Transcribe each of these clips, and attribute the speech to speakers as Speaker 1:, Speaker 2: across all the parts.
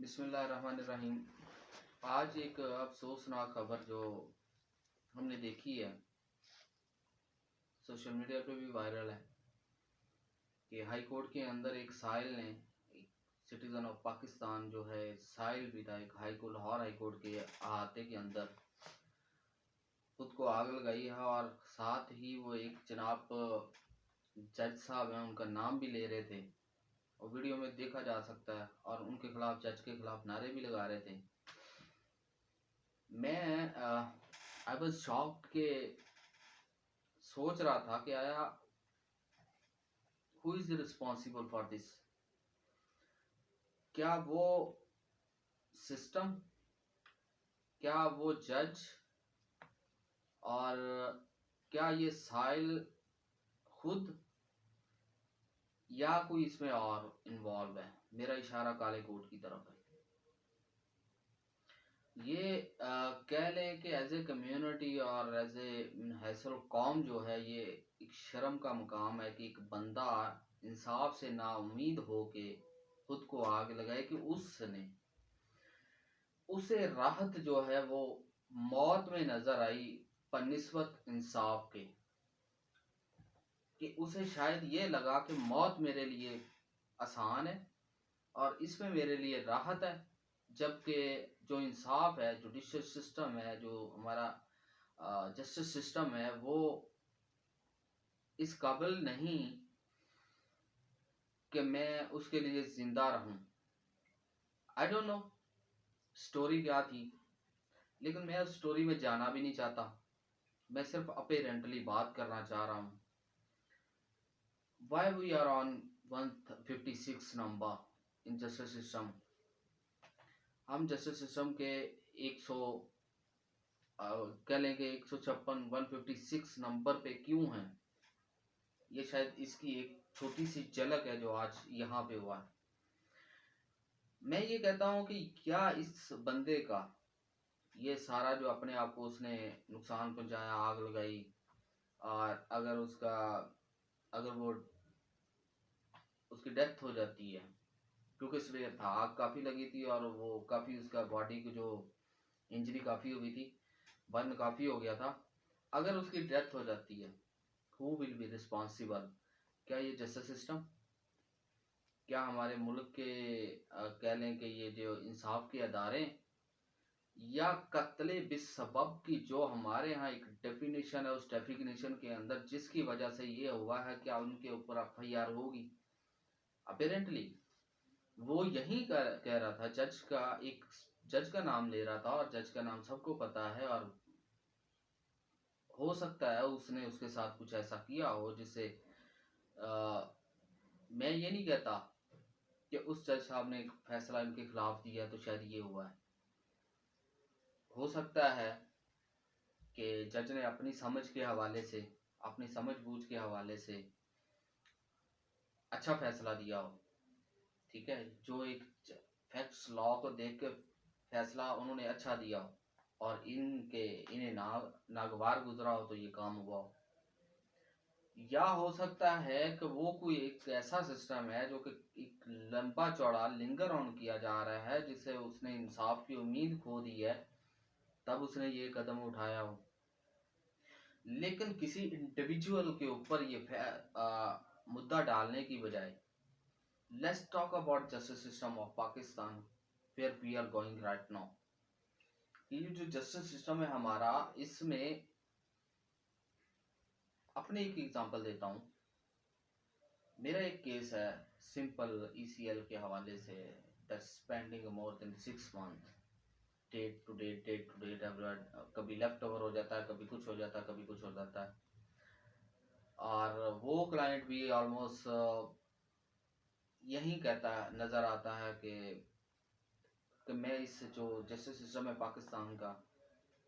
Speaker 1: बिस्मिल्लाहिर्रहमानिर्रहीम। आज एक अफसोसनाक खबर जो हमने देखी है, सोशल मीडिया पे भी वायरल है कि हाई कोर्ट के अंदर एक साहिल ने, एक सिटीज़न ऑफ पाकिस्तान जो है, साहिल भी था, एक लाहौर हाई कोर्ट के अहाते के अंदर खुद को आग लगाई है। और साथ ही वो एक जनाब जज साहब हैं, उनका नाम भी ले रहे थे और वीडियो में देखा जा सकता है, और उनके खिलाफ, जज के खिलाफ नारे भी लगा रहे थे। मैं आई वाज शॉक्ड के सोच रहा था कि आया who is responsible for this. क्या वो सिस्टम, क्या वो जज, और क्या ये साहिल खुद, या कोई इसमें और इन्वॉल्व है। मेरा इशारा काले कोट की तरफ है। ये कह लें कि एज ए कम्युनिटी और एज ए हैसल कौम जो है, ये एक शर्म का मुकाम है कि एक बंदा इंसाफ से नाउम्मीद हो के खुद को आग लगाए, कि उसे राहत जो है वो मौत में नजर आई बनिस्बत इंसाफ के, कि उसे शायद ये लगा कि मौत मेरे लिए आसान है और इसमें मेरे लिए राहत है, जबकि जो इंसाफ है, जुडिशल सिस्टम है, जो हमारा जस्टिस सिस्टम है, वो इस काबिल नहीं कि मैं उसके लिए जिंदा रहूं। आई डोंट नो स्टोरी क्या थी, लेकिन मैं उस स्टोरी में जाना भी नहीं चाहता। मैं सिर्फ अपेरेंटली बात करना चाह रहा हूं। Why we are on 156 number in justice system. हम जस्टिस सिस्टम के 100 कह लेंगे 156 156 नंबर पे क्यों हैं, ये शायद इसकी एक छोटी सी झलक है जो आज यहाँ पे हुआ है। मैं ये कहता हूँ कि क्या इस बंदे का ये सारा जो अपने आप को उसने नुकसान पहुंचाया, आग लगाई, और अगर वो उसकी डेथ हो जाती है, क्योंकि सिवियर था, आग काफ़ी लगी थी और वो काफ़ी उसका बॉडी को जो इंजरी काफ़ी हुई थी, बर्न काफ़ी हो गया था। अगर उसकी डेथ हो जाती है, हु विल बी रिस्पॉन्सिबल। क्या ये जस्टिस सिस्टम, क्या हमारे मुल्क के कह लें कि ये जो इंसाफ के अदारे, या कत्ले बिसबब की जो हमारे यहाँ एक डेफिनेशन है, उस डेफिनेशन के अंदर जिसकी वजह से ये हुआ है, क्या उनके ऊपर एफआईआर होगी। अपेरेंटली वो यही कह रहा था, एक जज का नाम ले रहा था, और जज का नाम सबको पता है, और हो सकता है उसने उसके साथ कुछ ऐसा किया हो जिससे मैं ये नहीं कहता कि उस जज साहब ने फैसला इनके खिलाफ दिया तो शायद ये हुआ है। हो सकता है कि जज ने अपनी समझ के हवाले से, अपनी समझबूझ के हवाले से अच्छा फैसला दिया हो। ठीक है, जो एक फैक्ट्स लॉ को देख के फैसला उन्होंने अच्छा दिया हो, और इन्हें नागवार गुजरा हो तो ये काम हुआ हो। या हो सकता है कि वो कोई एक ऐसा सिस्टम है जो कि एक लंबा चौड़ा लिंगर ऑन किया जा रहा है, जिससे उसने इंसाफ की उम्मीद खो दी है, तब उसने ये कदम उठाया हो। लेकिन किसी इंडिविजुअल के ऊपर ये मुद्दा डालने की बजाय, let's talk about justice system of Pakistan where we are going right now. ये जो जस्टिस सिस्टम है हमारा, इसमें अपने एक एग्जांपल देता हूँ। मेरा एक केस है सिंपल ईसीएल के हवाले से, that's pending more than 6 month, date to date, कभी लेफ्ट ओवर हो जाता है, कभी कुछ हो जाता है, कभी कुछ हो जाता है। और वो क्लाइंट भी ऑलमोस्ट यही कहता नज़र आता है कि मैं इस जो जस्टिस सिस्टम है पाकिस्तान का,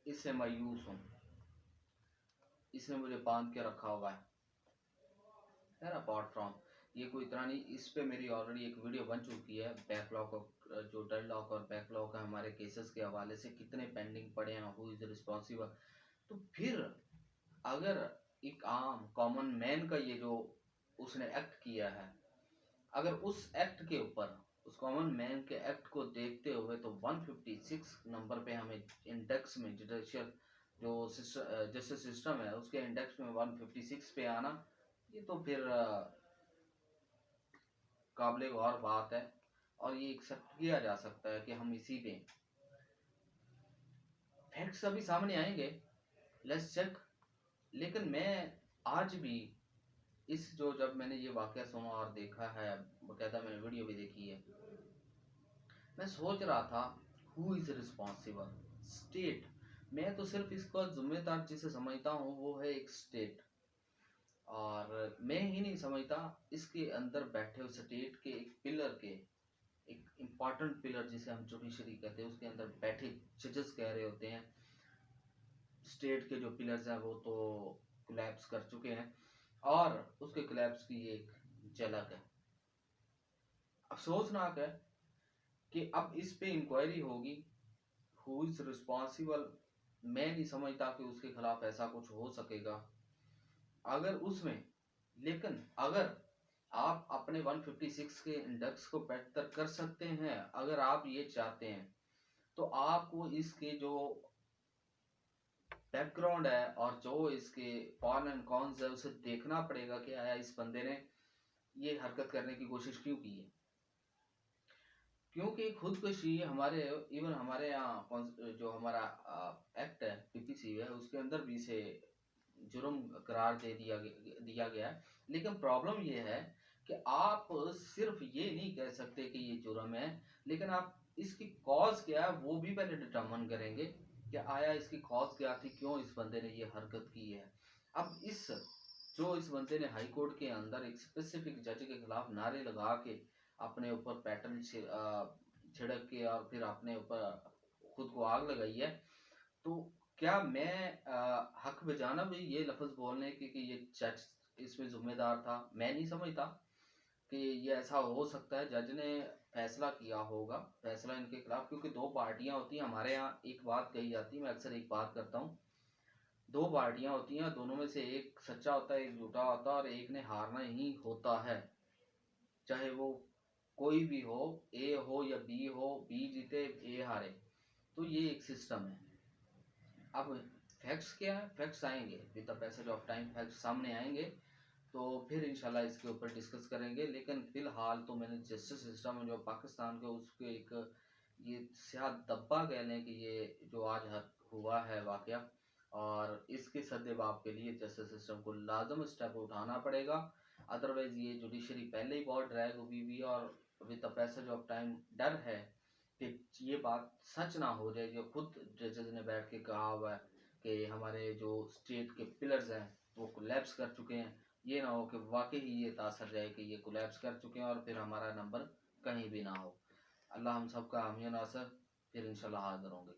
Speaker 1: इससे मायूस हूँ, इसने मुझे बांध के रखा हुआ है। खैर, अपार्ट फ्रॉम ये कोई इतना नहीं, इस पे मेरी ऑलरेडी एक वीडियो बन चुकी है, बैकलॉग, जो डेडलॉक और बैकलॉग है हमारे केसेस के हवाले से, कितने पेंडिंग पड़े हैं, हु इज़ रिस्पॉन्सिबल। तो फिर अगर एक आम कॉमन मैन का ये जो उसने एक्ट किया है, अगर उस एक्ट के ऊपर, उस कॉमन मैन के एक्ट को देखते 156 नंबर पे हमें इंडेक्स में जुडिशियल जो जस्टिस सिस्टम है उसके इंडेक्स में 156 पे आना, ये तो फिर काबिले गौर बात है और ये एक्सेप्ट किया जा सकता है कि हम इसी पे फैक्ट्स अभी सामने आएंगे, लेट्स चेक। लेकिन मैं आज भी इस जो जब मैंने ये वाकया सुना और देखा है, बकायदा मैंने वीडियो भी देखी है, मैं सोच रहा था हु इज रिस्पॉन्सिबल, स्टेट। मैं तो सिर्फ इसका जिम्मेदार जिसे समझता हूँ वो है एक स्टेट, और मैं ही नहीं समझता, इसके अंदर बैठे हुए स्टेट के एक पिलर के, एक इम्पॉर्टेंट पिलर जिसे हम जुडिशरी कहते हैं, उसके अंदर बैठे जजेस कह रहे होते हैं स्टेट के जो पिलर्स हैं वो तो कोलैप्स कर चुके हैं, और उसके कोलैप्स की एक झलक है। अफसोसनाक है कि अब इस पे इंक्वायरी होगी, हु इज रिस्पॉन्सिबल। मैं नहीं समझता कि उसके खिलाफ ऐसा कुछ हो सकेगा अगर उसमें, लेकिन अगर आप अपने 156 के इंडेक्स को बेहतर कर सकते हैं, अगर आप ये चाहते हैं, तो आपको इसके जो बैकग्राउंड है और जो इसके कॉन एंड कॉन्स है उसे देखना पड़ेगा कि आया इस बंदे ने ये हरकत करने की कोशिश क्यों की है। क्योंकि खुदकुशी हमारे इवन हमारे यहाँ जो हमारा एक्ट है पीपीसी है उसके अंदर भी इसे जुर्म करार दे दिया गया है। लेकिन प्रॉब्लम ये है कि आप सिर्फ ये नहीं कह सकते कि ये जुर्म है, लेकिन आप इसकी कॉज क्या है वो भी पहले डिटर्मिन करेंगे कि आया इसकी कॉज क्या थी, क्यों इस बंदे ने ये हरकत की है। अब इस बंदे ने हाई कोर्ट के अंदर एक स्पेसिफिक जज के खिलाफ नारे लगा के अपने ऊपर पैटर्न छिड़क के और फिर अपने ऊपर खुद को आग लगाई है, तो क्या मैं हक बजाना भी ये लफ्ज बोलने की कि ये जज इसमें जिम्मेदार था? मैं नहीं समझता कि ये ऐसा हो सकता है। जज ने फैसला किया होगा, फैसला इनके खिलाफ, क्योंकि दो पार्टियां होती हैं हमारे यहाँ, एक बात कही जाती है, मैं अक्सर एक बात करता हूँ, दो पार्टियां होती हैं, दोनों में से एक सच्चा होता है एक झूठा होता है, और एक ने हारना ही होता है, चाहे वो कोई भी हो, ए हो या बी हो, बी जीते ए हारे, तो ये एक सिस्टम है। अब फैक्ट्स क्या है, फैक्ट्स आएंगे with the passage of time, facts सामने आएंगे तो फिर इंशाल्लाह इसके ऊपर डिस्कस करेंगे। लेकिन फिलहाल तो मैंने जस्टिस सिस्टम जो पाकिस्तान के उसके एक ये स्याह दब्बा कह लें कि ये जो आज हुआ है वाकया, और इसके सद्देबाब के लिए जस्टिस सिस्टम को लाजम स्टेप उठाना पड़ेगा, अदरवाइज ये जुडिशरी पहले ही बहुत ड्रैग हुई हुई, और with the passage of time डर है कि ये बात सच ना हो जाए जो खुद जजेस ने बैठ के कहा हुआ है कि हमारे जो स्टेट के पिलर्स हैं वो कोलैप्स कर चुके हैं। ये ना हो कि वाकई ही ये तासर जाए कि ये कोलैप्स कर चुके हैं और फिर हमारा नंबर कहीं भी ना हो। अल्लाह हम सबका हामी नासर, फिर इंशाल्लाह हाजिर होंगे।